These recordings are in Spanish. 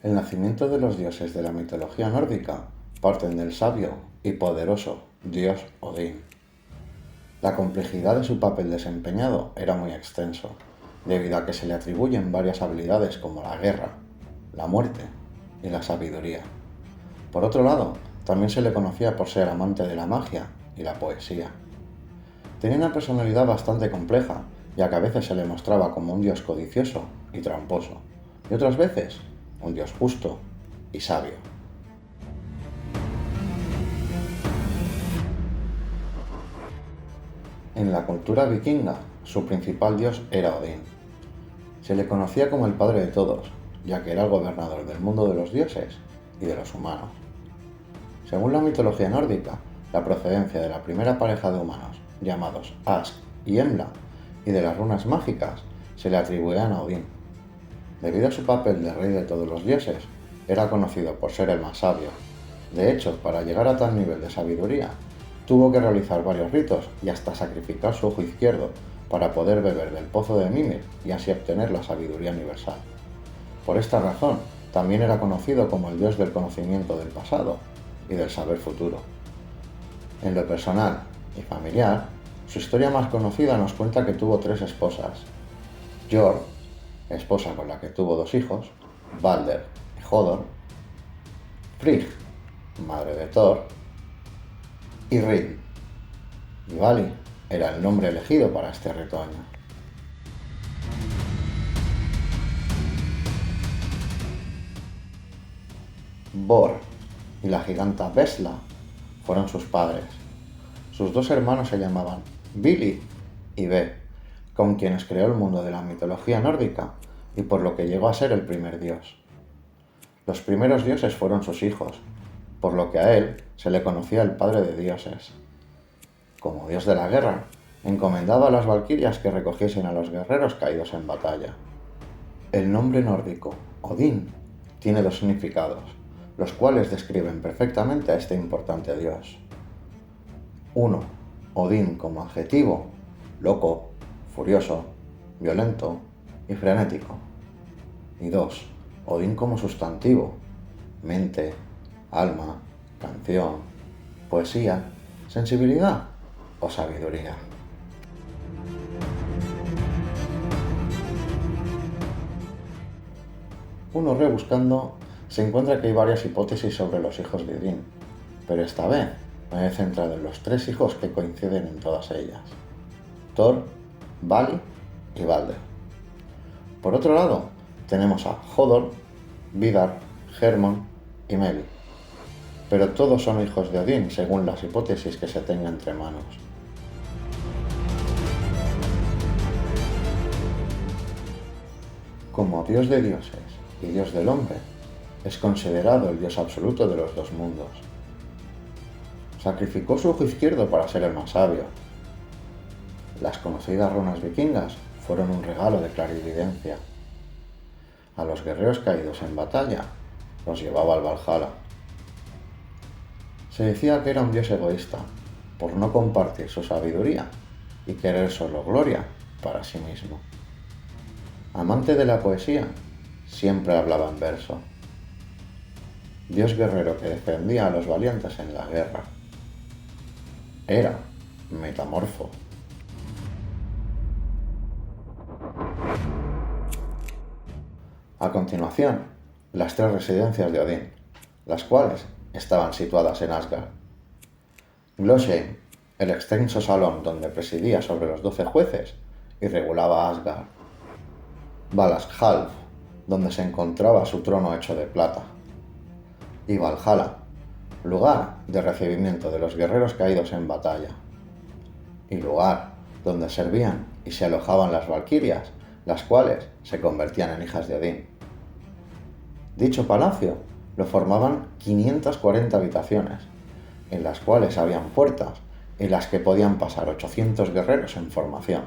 El nacimiento de los dioses de la mitología nórdica parten del sabio y poderoso dios Odín. La complejidad de su papel desempeñado era muy extenso, debido a que se le atribuyen varias habilidades como la guerra, la muerte y la sabiduría. Por otro lado, también se le conocía por ser amante de la magia y la poesía. Tenía una personalidad bastante compleja, ya que a veces se le mostraba como un dios codicioso y tramposo, y otras veces un dios justo y sabio. En la cultura vikinga, su principal dios era Odín. Se le conocía como el padre de todos, ya que era el gobernador del mundo de los dioses y de los humanos. Según la mitología nórdica, la procedencia de la primera pareja de humanos, llamados Ask y Embla, y de las runas mágicas, se le atribuían a Odín. Debido a su papel de rey de todos los dioses, era conocido por ser el más sabio. De hecho, para llegar a tal nivel de sabiduría, tuvo que realizar varios ritos y hasta sacrificar su ojo izquierdo para poder beber del pozo de Mimir y así obtener la sabiduría universal. Por esta razón, también era conocido como el dios del conocimiento del pasado y del saber futuro. En lo personal y familiar, su historia más conocida nos cuenta que tuvo 3 esposas: Jord, esposa con la que tuvo 2 hijos, Balder y Hodor; Frigg, madre de Thor; y Rin. Y Vali era el nombre elegido para este retoño. Bor y la giganta Besla fueron sus padres. Sus 2 hermanos se llamaban Vili y Ve, con quienes creó el mundo de la mitología nórdica y por lo que llegó a ser el primer dios. Los primeros dioses fueron sus hijos, por lo que a él se le conocía el padre de dioses. Como dios de la guerra, encomendaba a las valquirias que recogiesen a los guerreros caídos en batalla. El nombre nórdico, Odín, tiene 2 significados, los cuales describen perfectamente a este importante dios. 1. Odín como adjetivo: loco, furioso, violento y frenético. Y 2. Odín como sustantivo: mente, alma, canción, poesía, sensibilidad o sabiduría. Uno rebuscando se encuentra que hay varias hipótesis sobre los hijos de Odín, pero esta vez me he centrado en los 3 hijos que coinciden en todas ellas: Thor, Vali y Balder. Por otro lado, tenemos a Hodor, Vidar, Hermon y Meli, pero todos son hijos de Odín según las hipótesis que se tenga entre manos. Como dios de dioses y dios del hombre, es considerado el dios absoluto de los 2 mundos. Sacrificó su ojo izquierdo para ser el más sabio. Las conocidas runas vikingas fueron un regalo de clarividencia. A los guerreros caídos en batalla los llevaba al Valhalla. Se decía que era un dios egoísta, por no compartir su sabiduría y querer solo gloria para sí mismo. Amante de la poesía, siempre hablaba en verso. Dios guerrero que defendía a los valientes en la guerra. Era metamorfo. A continuación, las 3 residencias de Odín, las cuales estaban situadas en Asgard. Glósheim, el extenso salón donde presidía sobre los 12 jueces y regulaba Asgard. Valaskjalf, donde se encontraba su trono hecho de plata. Y Valhalla, lugar de recibimiento de los guerreros caídos en batalla. Y lugar donde servían y se alojaban las valquirias, las cuales se convertían en hijas de Odín. Dicho palacio lo formaban 540 habitaciones, en las cuales habían puertas en las que podían pasar 800 guerreros en formación.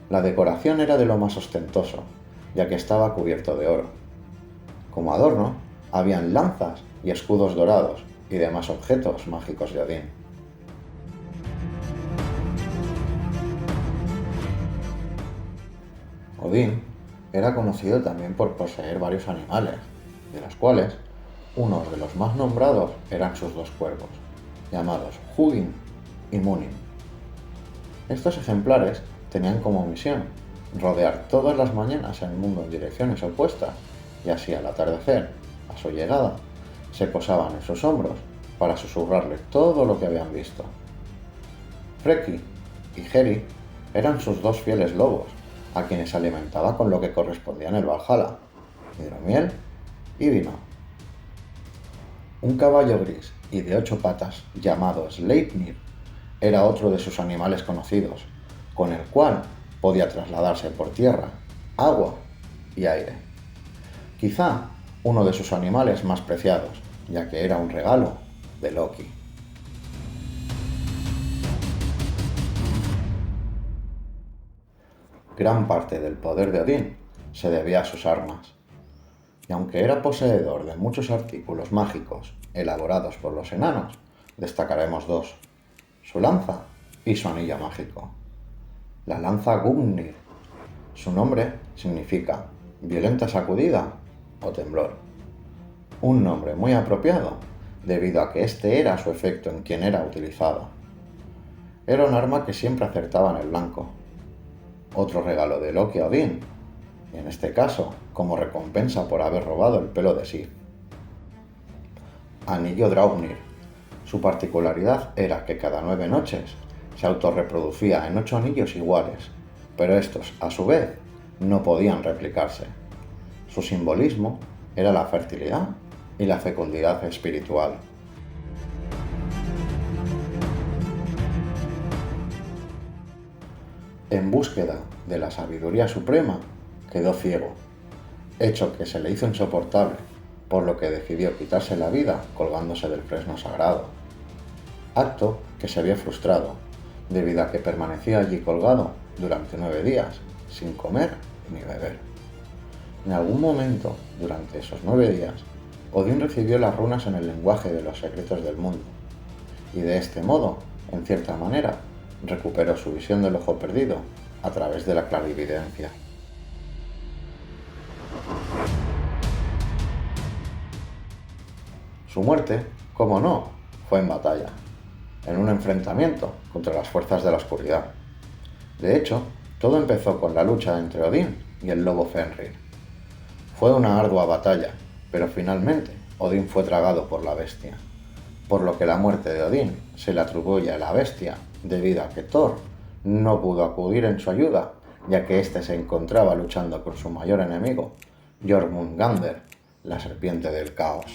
La decoración era de lo más ostentoso, ya que estaba cubierto de oro. Como adorno, habían lanzas y escudos dorados y demás objetos mágicos de Odín. Odín era conocido también por poseer varios animales, de los cuales unos de los más nombrados eran sus dos cuervos, llamados Hugin y Munin. Estos ejemplares tenían como misión rodear todas las mañanas el mundo en direcciones opuestas y así al atardecer, a su llegada, se posaban en sus hombros para susurrarle todo lo que habían visto. Freki y Heri eran sus dos fieles lobos, a quienes alimentaba con lo que correspondía en el Valhalla, hidromiel y vino. Un caballo gris y de 8 patas llamado Sleipnir era otro de sus animales conocidos, con el cual podía trasladarse por tierra, agua y aire. Quizá uno de sus animales más preciados, ya que era un regalo de Loki. Gran parte del poder de Odín se debía a sus armas, y aunque era poseedor de muchos artículos mágicos elaborados por los enanos, destacaremos dos: su lanza y su anillo mágico. La lanza Gungnir. Su nombre significa violenta sacudida o temblor. Un nombre muy apropiado debido a que este era su efecto en quien era utilizado. Era un arma que siempre acertaba en el blanco. Otro regalo de Loki a Odín, y en este caso como recompensa por haber robado el pelo de Sif. Anillo Draupnir. Su particularidad era que cada 9 noches se autorreproducía en 8 anillos iguales, pero estos, a su vez, no podían replicarse. Su simbolismo era la fertilidad y la fecundidad espiritual. En búsqueda de la sabiduría suprema, quedó ciego, hecho que se le hizo insoportable, por lo que decidió quitarse la vida colgándose del fresno sagrado. Acto que se vio frustrado, debido a que permanecía allí colgado durante 9 días, sin comer ni beber. En algún momento, durante esos 9 días, Odín recibió las runas en el lenguaje de los secretos del mundo, y de este modo, en cierta manera, recuperó su visión del ojo perdido a través de la clarividencia. Su muerte, como no, fue en batalla, en un enfrentamiento contra las fuerzas de la oscuridad. De hecho, todo empezó con la lucha entre Odín y el lobo Fenrir. Fue una ardua batalla, pero finalmente Odín fue tragado por la bestia, por lo que la muerte de Odín se le atribuye a la bestia debido a que Thor no pudo acudir en su ayuda, ya que éste se encontraba luchando con su mayor enemigo, Jormungandr, la serpiente del caos.